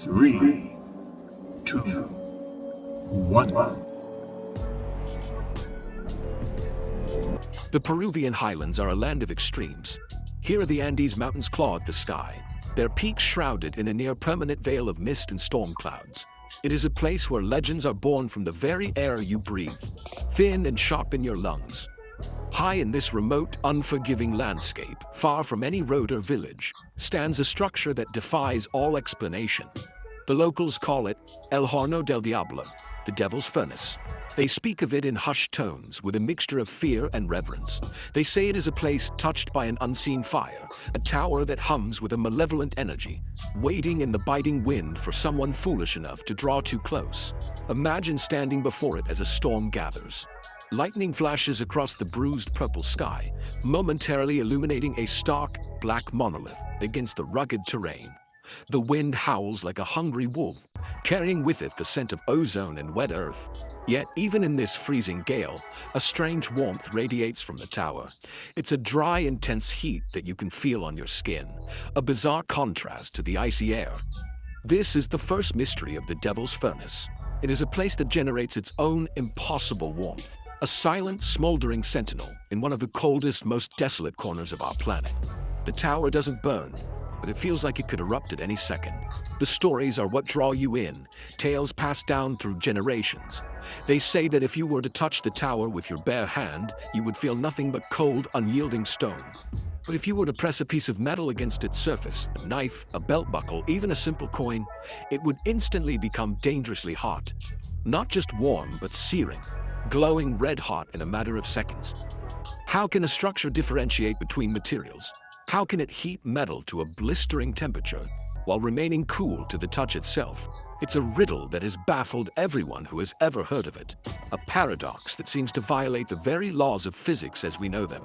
3, 2, 1. The Peruvian highlands are a land of extremes. Here the Andes Mountains claw at the sky, their peaks shrouded in a near-permanent veil of mist and storm clouds. It is a place where legends are born from the very air you breathe, thin and sharp in your lungs. High in this remote, unforgiving landscape, far from any road or village, stands a structure that defies all explanation. The locals call it El Horno del Diablo, the Devil's Furnace. They speak of it in hushed tones, with a mixture of fear and reverence. They say it is a place touched by an unseen fire, a tower that hums with a malevolent energy, waiting in the biting wind for someone foolish enough to draw too close. Imagine standing before it as a storm gathers. Lightning flashes across the bruised purple sky, momentarily illuminating a stark, black monolith against the rugged terrain. The wind howls like a hungry wolf, carrying with it the scent of ozone and wet earth. Yet, even in this freezing gale, a strange warmth radiates from the tower. It's a dry, intense heat that you can feel on your skin, a bizarre contrast to the icy air. This is the first mystery of the Devil's Furnace. It is a place that generates its own impossible warmth, a silent, smoldering sentinel in one of the coldest, most desolate corners of our planet. The tower doesn't burn, but it feels like it could erupt at any second. The stories are what draw you in, tales passed down through generations. They say that if you were to touch the tower with your bare hand, you would feel nothing but cold, unyielding stone. But if you were to press a piece of metal against its surface, a knife, a belt buckle, even a simple coin, it would instantly become dangerously hot. Not just warm, but searing, glowing red hot in a matter of seconds. How can a structure differentiate between materials? How can it heat metal to a blistering temperature while remaining cool to the touch itself? It's a riddle that has baffled everyone who has ever heard of it, a paradox that seems to violate the very laws of physics as we know them.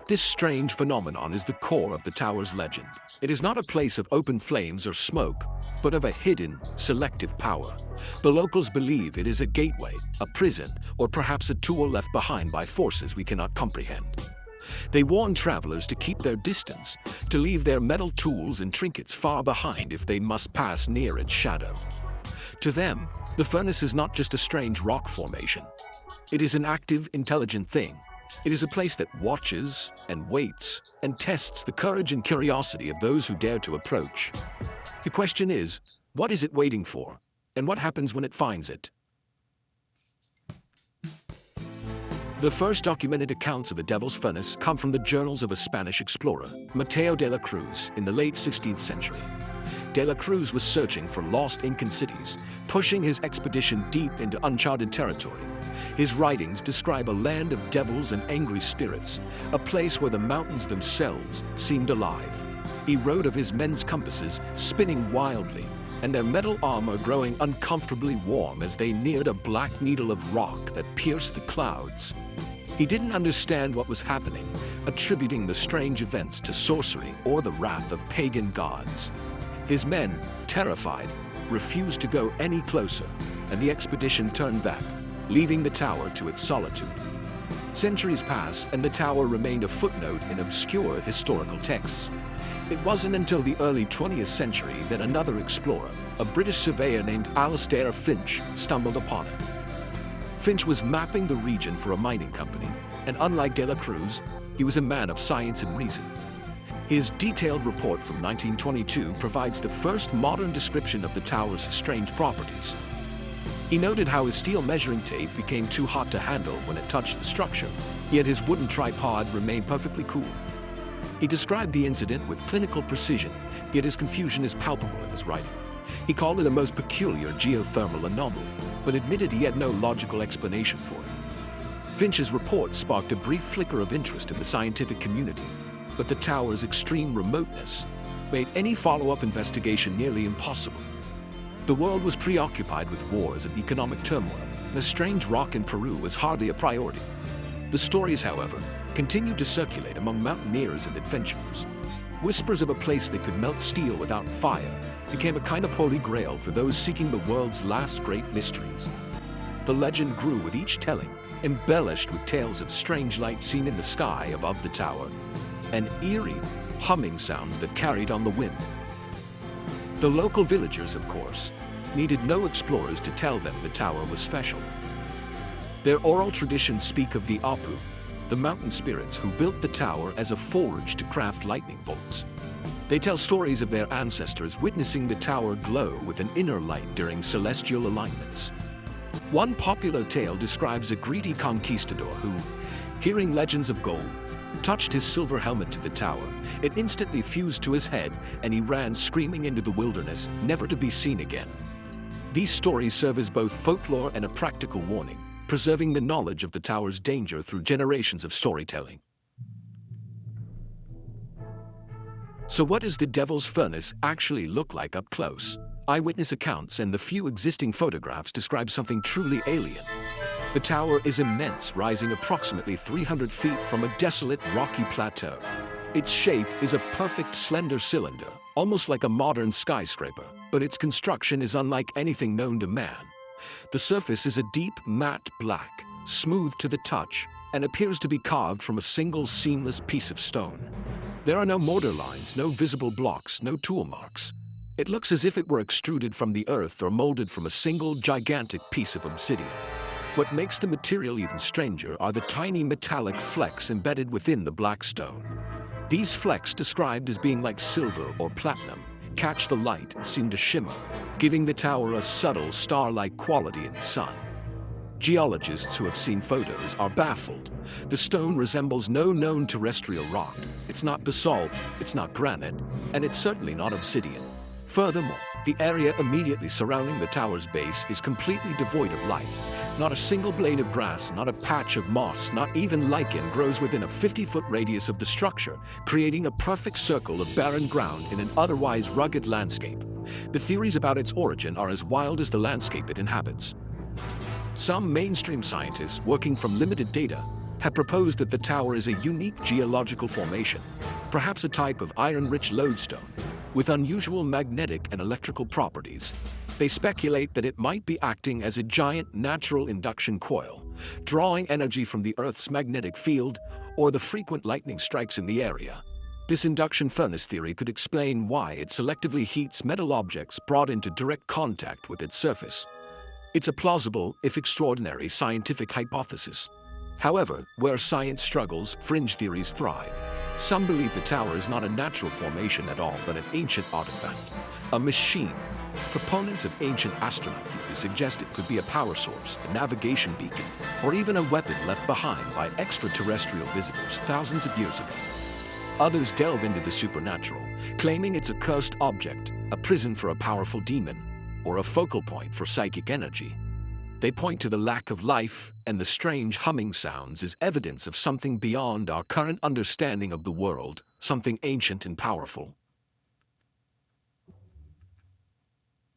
This strange phenomenon is the core of the tower's legend. It is not a place of open flames or smoke, but of a hidden, selective power. The locals believe it is a gateway, a prison, or perhaps a tool left behind by forces we cannot comprehend. They warn travelers to keep their distance, to leave their metal tools and trinkets far behind if they must pass near its shadow. To them, the furnace is not just a strange rock formation. It is an active, intelligent thing. It is a place that watches and waits and tests the courage and curiosity of those who dare to approach. The question is, what is it waiting for? And what happens when it finds it? The first documented accounts of the Devil's Furnace come from the journals of a Spanish explorer, Mateo de la Cruz, in the late 16th century. De la Cruz was searching for lost Incan cities, pushing his expedition deep into uncharted territory. His writings describe a land of devils and angry spirits, a place where the mountains themselves seemed alive. He wrote of his men's compasses spinning wildly, and their metal armor growing uncomfortably warm as they neared a black needle of rock that pierced the clouds. He didn't understand what was happening, attributing the strange events to sorcery or the wrath of pagan gods. His men, terrified, refused to go any closer, and the expedition turned back, leaving the tower to its solitude. Centuries passed, and the tower remained a footnote in obscure historical texts. It wasn't until the early 20th century that another explorer, a British surveyor named Alastair Finch, stumbled upon it. Finch was mapping the region for a mining company, and unlike De la Cruz, he was a man of science and reason. His detailed report from 1922 provides the first modern description of the tower's strange properties. He noted how his steel measuring tape became too hot to handle when it touched the structure, yet his wooden tripod remained perfectly cool. He described the incident with clinical precision, yet his confusion is palpable in his writing. He called it a most peculiar geothermal anomaly, but admitted he had no logical explanation for it. Finch's report sparked a brief flicker of interest in the scientific community, but the tower's extreme remoteness made any follow-up investigation nearly impossible. The world was preoccupied with wars and economic turmoil, and a strange rock in Peru was hardly a priority. The stories, however, continued to circulate among mountaineers and adventurers. Whispers of a place that could melt steel without fire became a kind of holy grail for those seeking the world's last great mysteries. The legend grew with each telling, embellished with tales of strange lights seen in the sky above the tower, and eerie, humming sounds that carried on the wind. The local villagers, of course, needed no explorers to tell them the tower was special. Their oral traditions speak of the Apu, the mountain spirits who built the tower as a forge to craft lightning bolts. They tell stories of their ancestors witnessing the tower glow with an inner light during celestial alignments. One popular tale describes a greedy conquistador who, hearing legends of gold, touched his silver helmet to the tower. It instantly fused to his head, and he ran screaming into the wilderness, never to be seen again. These stories serve as both folklore and a practical warning, preserving the knowledge of the tower's danger through generations of storytelling. So what does the Devil's Furnace actually look like up close? Eyewitness accounts and the few existing photographs describe something truly alien. The tower is immense, rising approximately 300 feet from a desolate, rocky plateau. Its shape is a perfect slender cylinder, almost like a modern skyscraper, but its construction is unlike anything known to man. The surface is a deep, matte black, smooth to the touch, and appears to be carved from a single seamless piece of stone. There are no mortar lines, no visible blocks, no tool marks. It looks as if it were extruded from the earth or molded from a single gigantic piece of obsidian. What makes the material even stranger are the tiny metallic flecks embedded within the black stone. These flecks, described as being like silver or platinum, catch the light and seem to shimmer, giving the tower a subtle star-like quality in the sun. Geologists who have seen photos are baffled. The stone resembles no known terrestrial rock. It's not basalt, it's not granite, and it's certainly not obsidian. Furthermore, the area immediately surrounding the tower's base is completely devoid of light. Not a single blade of grass, not a patch of moss, not even lichen grows within a 50-foot radius of the structure, creating a perfect circle of barren ground in an otherwise rugged landscape. The theories about its origin are as wild as the landscape it inhabits. Some mainstream scientists, working from limited data, have proposed that the tower is a unique geological formation, perhaps a type of iron-rich lodestone, with unusual magnetic and electrical properties. They speculate that it might be acting as a giant natural induction coil, drawing energy from the Earth's magnetic field or the frequent lightning strikes in the area. This induction furnace theory could explain why it selectively heats metal objects brought into direct contact with its surface. It's a plausible, if extraordinary, scientific hypothesis. However, where science struggles, fringe theories thrive. Some believe the tower is not a natural formation at all, but an ancient artifact, a machine. Proponents of ancient astronaut theory suggest it could be a power source, a navigation beacon, or even a weapon left behind by extraterrestrial visitors thousands of years ago. Others delve into the supernatural, claiming it's a cursed object, a prison for a powerful demon, or a focal point for psychic energy. They point to the lack of life and the strange humming sounds as evidence of something beyond our current understanding of the world, something ancient and powerful.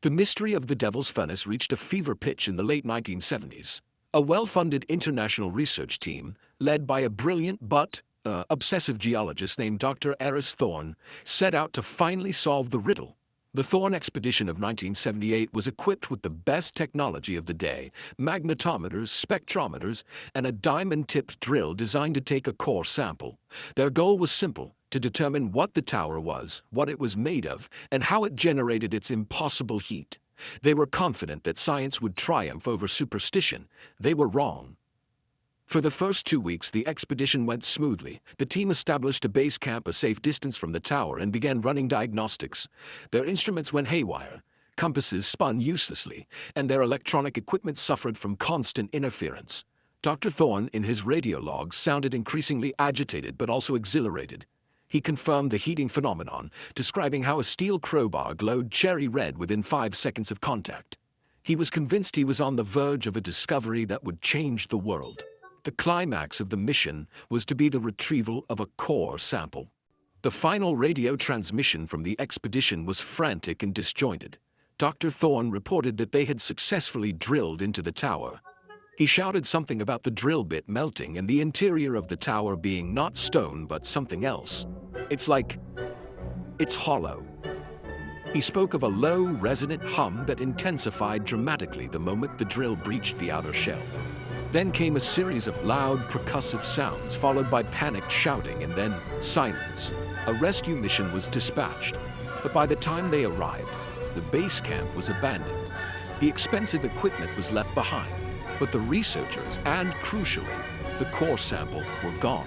The mystery of the Devil's Furnace reached a fever pitch in the late 1970s. A well-funded international research team, led by a brilliant but obsessive geologist named Dr. Eris Thorne, set out to finally solve the riddle. The Thorne expedition of 1978 was equipped with the best technology of the day, magnetometers, spectrometers, and a diamond-tipped drill designed to take a core sample. Their goal was simple: to determine what the tower was, what it was made of, and how it generated its impossible heat. They were confident that science would triumph over superstition. They were wrong. For the first 2 weeks, the expedition went smoothly. The team established a base camp a safe distance from the tower and began running diagnostics. Their instruments went haywire, compasses spun uselessly, and their electronic equipment suffered from constant interference. Dr. Thorne, in his radio logs, sounded increasingly agitated but also exhilarated. He confirmed the heating phenomenon, describing how a steel crowbar glowed cherry red within 5 seconds of contact. He was convinced he was on the verge of a discovery that would change the world. The climax of the mission was to be the retrieval of a core sample. The final radio transmission from the expedition was frantic and disjointed. Dr. Thorne reported that they had successfully drilled into the tower. He shouted something about the drill bit melting and the interior of the tower being not stone but something else. It's hollow. He spoke of a low, resonant hum that intensified dramatically the moment the drill breached the outer shell. Then came a series of loud, percussive sounds, followed by panicked shouting and then silence. A rescue mission was dispatched, but by the time they arrived, the base camp was abandoned. The expensive equipment was left behind, but the researchers and, crucially, the core sample were gone.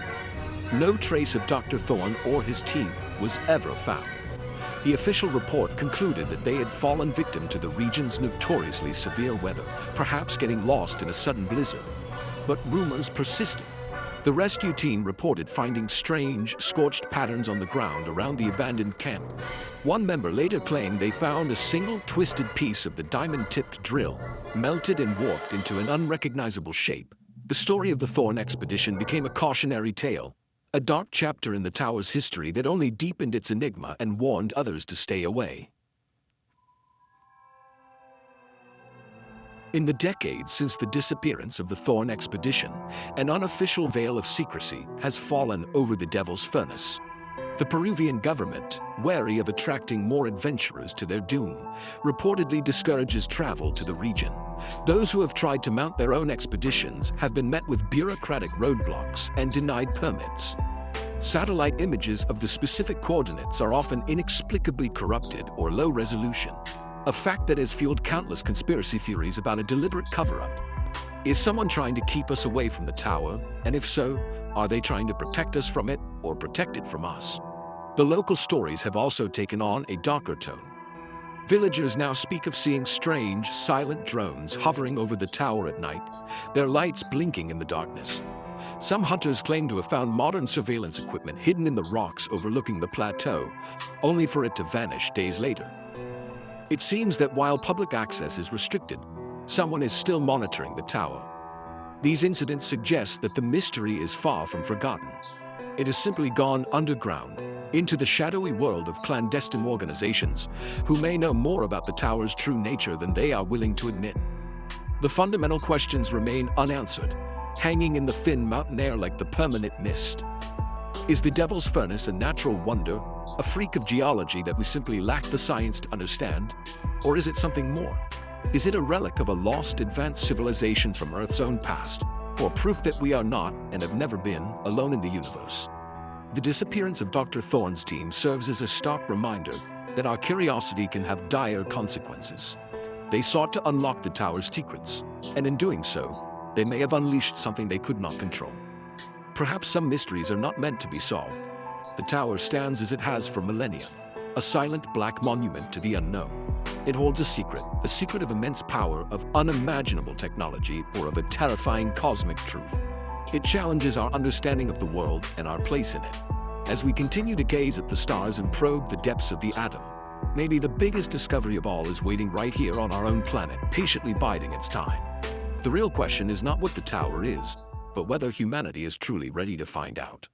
No trace of Dr. Thorne or his team was ever found. The official report concluded that they had fallen victim to the region's notoriously severe weather, perhaps getting lost in a sudden blizzard. But rumors persisted. The rescue team reported finding strange, scorched patterns on the ground around the abandoned camp. One member later claimed they found a single twisted piece of the diamond-tipped drill, melted and warped into an unrecognizable shape. The story of the Thorne expedition became a cautionary tale, a dark chapter in the tower's history that only deepened its enigma and warned others to stay away. In the decades since the disappearance of the Thorne expedition, an unofficial veil of secrecy has fallen over the Devil's Furnace. The Peruvian government, wary of attracting more adventurers to their doom, reportedly discourages travel to the region. Those who have tried to mount their own expeditions have been met with bureaucratic roadblocks and denied permits. Satellite images of the specific coordinates are often inexplicably corrupted or low resolution, a fact that has fueled countless conspiracy theories about a deliberate cover-up. Is someone trying to keep us away from the tower? And if so, are they trying to protect us from it or protect it from us? The local stories have also taken on a darker tone. Villagers now speak of seeing strange, silent drones hovering over the tower at night, their lights blinking in the darkness. Some hunters claim to have found modern surveillance equipment hidden in the rocks overlooking the plateau, only for it to vanish days later. It seems that while public access is restricted, someone is still monitoring the tower. These incidents suggest that the mystery is far from forgotten. It has simply gone underground, into the shadowy world of clandestine organizations who may know more about the tower's true nature than they are willing to admit. The fundamental questions remain unanswered, hanging in the thin mountain air like the permanent mist. Is the Devil's Furnace a natural wonder, a freak of geology that we simply lack the science to understand? Or is it something more? Is it a relic of a lost, advanced civilization from Earth's own past, or proof that we are not, and have never been, alone in the universe? The disappearance of Dr. Thorne's team serves as a stark reminder that our curiosity can have dire consequences. They sought to unlock the tower's secrets, and in doing so, they may have unleashed something they could not control. Perhaps some mysteries are not meant to be solved. The tower stands as it has for millennia, a silent black monument to the unknown. It holds a secret of immense power, of unimaginable technology, or of a terrifying cosmic truth. It challenges our understanding of the world and our place in it. As we continue to gaze at the stars and probe the depths of the atom, maybe the biggest discovery of all is waiting right here on our own planet, patiently biding its time. The real question is not what the tower is, but whether humanity is truly ready to find out.